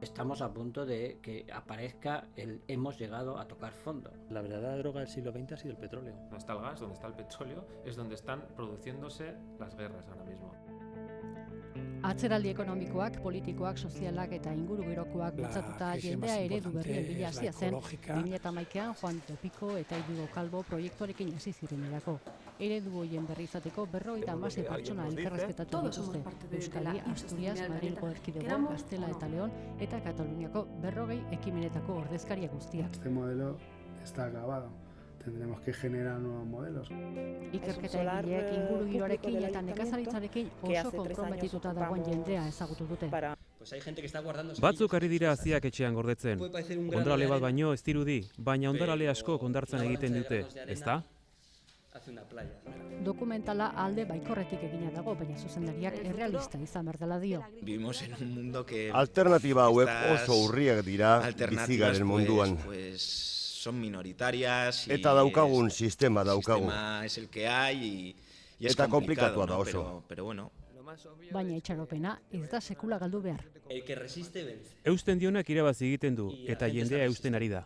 estamos a punto de que aparezca el hemos llegado a tocar fondo. La verdadera droga del siglo XX ha sido el petróleo. Donde está el gas, donde está el petróleo, es donde están produciéndose las guerras ahora mismo. Atzeraldi ekonomikoak, politikoak, sozialak eta ingurugirokoak bultzatuta jendea eredu berrien bila hasia zen, 2011an Juan Topiko eta Idigo Calvo proiektuarekin hasi zirenerako. Eredu horien berri izateko 56 pertsona elkarrezketatu dituzte. Euskadi, Asturias, Madrilgo Erkidego, Gaztela eta Leon eta Kataluniako 40 ekimenetako ordezkaria guztiak. Este modelo está acabado. Tendremos que generar nuevos modelos. Ikerketa egileek ingurugiroarekin eta nekazaritzarekin oso konprometituta dagoen jendea ezagutu dute. Batzuk ari dira haziak etxean gordetzen. Ondarale bat baino ez dirudi, baina ondarale asko hondartzan egiten dute, ezta? Dokumentala alde baikorretik egina dago, baina zuzendariak errealista izan behar dela dio. Vivimos en un mundo que Alternatiba hauek oso urriak dira bizigaren munduan. Son minoritarias Eta daukagun sistema daukagu. Es el que hay y es Eta komplikatua da oso. Pero bueno. Baina itxaropena ez da sekula galdu behar. Eusten dionak irabazi egiten du, eta jendea eusten ari da.